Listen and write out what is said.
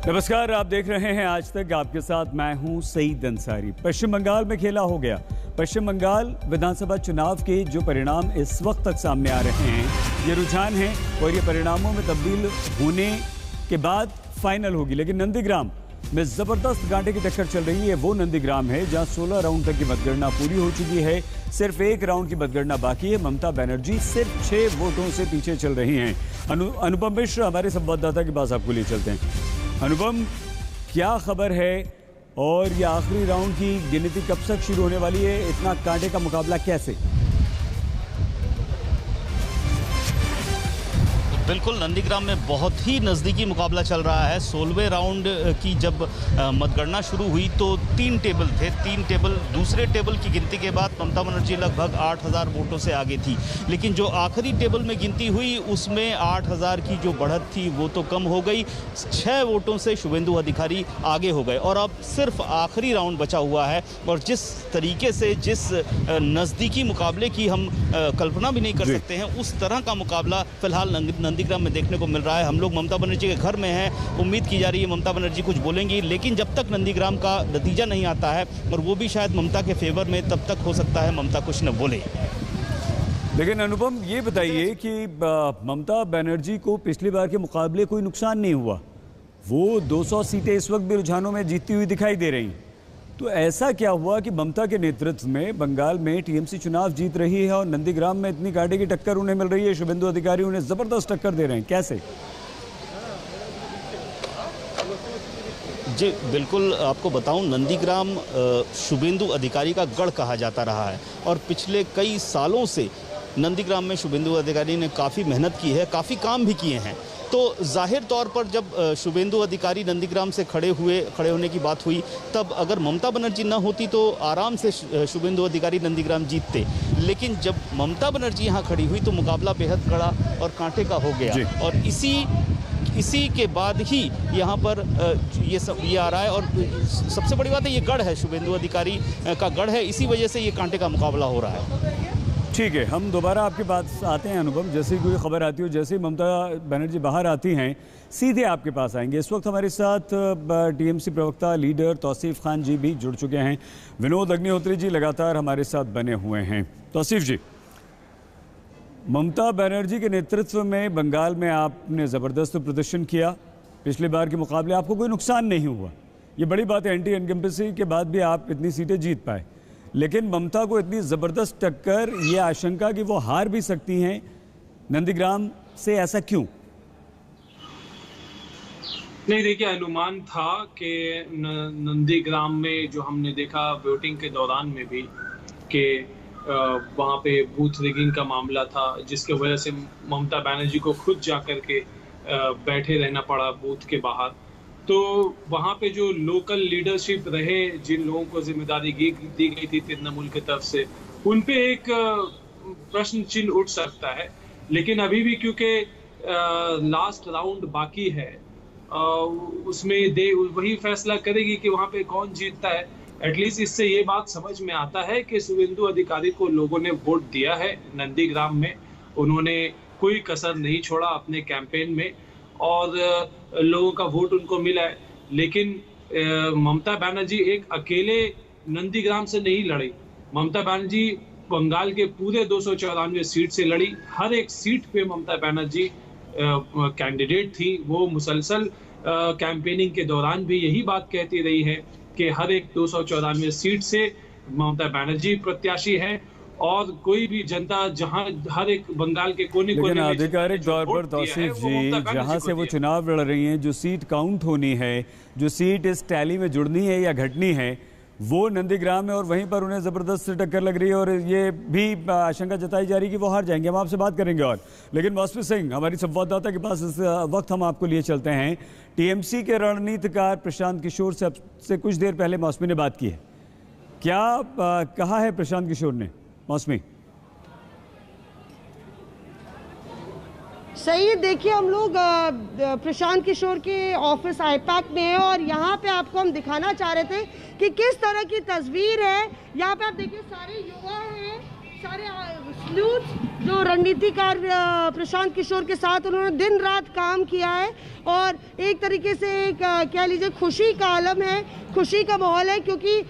नमस्कार, आप देख रहे हैं आज तक। आपके साथ मैं हूं सईद अंसारी। पश्चिम बंगाल में खेला हो गया। पश्चिम बंगाल विधानसभा चुनाव के जो परिणाम इस वक्त तक सामने आ रहे हैं, ये रुझान है और ये परिणामों में तब्दील होने के बाद फाइनल होगी। लेकिन नंदीग्राम में जबरदस्त कांटे की टक्कर चल रही है। वो नंदीग्राम है जहां 16 राउंड तक की मतगणना पूरी हो चुकी है। सिर्फ एक राउंड की मतगणना बाकी है। ममता बनर्जी सिर्फ 6 वोटों से पीछे चल रही हैं। अनुपम मिश्र हमारे संवाददाता के पास आपको लिए चलते हैं। अनुपम, क्या खबर है और ये आखिरी राउंड की गिनती कब तक शुरू होने वाली है? इतना कांटे का मुकाबला कैसे? बिल्कुल, नंदीग्राम में बहुत ही नज़दीकी मुकाबला चल रहा है। 16वें राउंड की जब मतगणना शुरू हुई तो 3 टेबल थे। 3 टेबल, दूसरे टेबल की गिनती के बाद ममता बनर्जी लगभग 8000 वोटों से आगे थी। लेकिन जो आखिरी टेबल में गिनती हुई उसमें 8000 की जो बढ़त थी वो तो कम हो गई। 6 वोटों से शुभेंदु अधिकारी आगे हो गए और अब सिर्फ आखिरी राउंड बचा हुआ है। और जिस तरीके से, जिस नज़दीकी मुकाबले की हम कल्पना भी नहीं कर सकते हैं, उस तरह का मुकाबला फिलहाल नंदीग्राम में देखने को मिल रहा है। हम लोग ममता बनर्जी के घर में हैं। उम्मीद की जा रही है ममता बनर्जी कुछ बोलेंगी, लेकिन जब तक नंदीग्राम का नतीजा नहीं आता है, और वो भी शायद ममता के फेवर में, तब तक हो सकता है ममता कुछ न बोले। लेकिन अनुपम, ये बताइए कि ममता बनर्जी को पिछली बार के मुकाबले कोई नुकसान नहीं हुआ। वो 200 सीटें इस वक्त भी रुझानों में जीतती हुई दिखाई दे रही। तो ऐसा क्या हुआ कि ममता के नेतृत्व में बंगाल में टीएमसी चुनाव जीत रही है और नंदीग्राम में इतनी कांटे की टक्कर उन्हें मिल रही है? शुभेंदु अधिकारी उन्हें जबरदस्त टक्कर दे रहे हैं, कैसे? जी बिल्कुल, आपको बताऊं, नंदीग्राम शुभेंदु अधिकारी का गढ़ कहा जाता रहा है और पिछले कई सालों से नंदीग्राम में शुभेंदु अधिकारी ने काफ़ी मेहनत की है, काफ़ी काम भी किए हैं। तो जाहिर तौर पर जब शुभेंदु अधिकारी नंदीग्राम से खड़े होने की बात हुई, तब अगर ममता बनर्जी न होती तो आराम से शुभेंदु अधिकारी नंदीग्राम जीतते। लेकिन जब ममता बनर्जी यहाँ खड़ी हुई तो मुकाबला बेहद कड़ा और कांटे का हो गया। और इसी के बाद ही यहाँ पर ये आ रहा है। और सबसे बड़ी बात है, ये गढ़ है, शुभेंदु अधिकारी का गढ़ है। इसी वजह से ये कांटे का मुकाबला हो रहा है। ठीक है, हम दोबारा आपके पास आते हैं अनुपम। जैसे ही कोई खबर आती हो, जैसे ही ममता बनर्जी बाहर आती हैं, सीधे आपके पास आएंगे। इस वक्त हमारे साथ टीएमसी प्रवक्ता लीडर तौसीफ खान जी भी जुड़ चुके हैं। विनोद अग्निहोत्री जी लगातार हमारे साथ बने हुए हैं। तौसीफ जी, ममता बनर्जी के नेतृत्व में बंगाल में आपने ज़बरदस्त प्रदर्शन किया। पिछले बार के मुकाबले आपको कोई नुकसान नहीं हुआ। ये बड़ी बात है, एंटी इनकम्बेंसी के बाद भी आप इतनी सीटें जीत पाए। लेकिन ममता को इतनी ज़बरदस्त टक्कर, ये आशंका कि वो हार भी सकती हैं नंदीग्राम से, ऐसा क्यों? नहीं, देखिए, अनुमान था कि नंदीग्राम में जो हमने देखा वोटिंग के दौरान में भी कि वहाँ पे बूथ रिगिंग का मामला था, जिसके वजह से ममता बनर्जी को खुद जा कर के बैठे रहना पड़ा बूथ के बाहर। तो वहाँ पे जो लोकल लीडरशिप रहे, जिन लोगों को जिम्मेदारी दी गई थी तृणमूल की तरफ से, उन पे एक प्रश्न चिन्ह उठ सकता है। लेकिन अभी भी क्योंकि लास्ट राउंड बाकी है, उसमें वही फैसला करेगी कि वहाँ पे कौन जीतता है। एटलीस्ट इससे ये बात समझ में आता है कि शुभेंदु अधिकारी को लोगों ने वोट दिया है नंदीग्राम में। उन्होंने कोई कसर नहीं छोड़ा अपने कैंपेन में और लोगों का वोट उनको मिला है। लेकिन ममता बनर्जी एक अकेले नंदीग्राम से नहीं लड़ी। ममता बनर्जी बंगाल के पूरे 294 सीट से लड़ी। हर एक सीट पे ममता बनर्जी कैंडिडेट थी। वो मुसलसल कैंपेनिंग के दौरान भी यही बात कहती रही है कि हर एक 294 सीट से ममता बनर्जी प्रत्याशी है और कोई भी जनता जहां हर एक बंगाल के कोने कोने में आधिकारिक तौर पर तौसीफ जी, जहां से वो चुनाव लड़ रही हैं, जो सीट काउंट होनी है, जो सीट इस टैली में जुड़नी है या घटनी है, वो नंदीग्राम है और वहीं पर उन्हें ज़बरदस्त टक्कर लग रही है और ये भी आशंका जताई जा रही है कि वो हार जाएंगे। हम आपसे बात करेंगे और लेकिन मौसमी सिंह हमारी संवाददाता के पास इस वक्त हम आपको लिए चलते हैं। टीएमसी के रणनीतिकार प्रशांत किशोर से कुछ देर पहले मौसमी ने बात की है। क्या कहा है प्रशांत किशोर ने? मौसमी, सही, देखिए, हम लोग प्रशांत किशोर के ऑफिस आईपैक में है और यहाँ पे आपको हम दिखाना चाह रहे थे कि किस तरह की तस्वीर है। यहाँ पे आप देखिए, सारे युवा हैं, सारे स्लूथ जो रणनीतिकार प्रशांत किशोर के साथ उन्होंने दिन रात काम किया है और एक तरीके से कह लीजिए खुशी का आलम है, खुशी का माहौल है, क्योंकि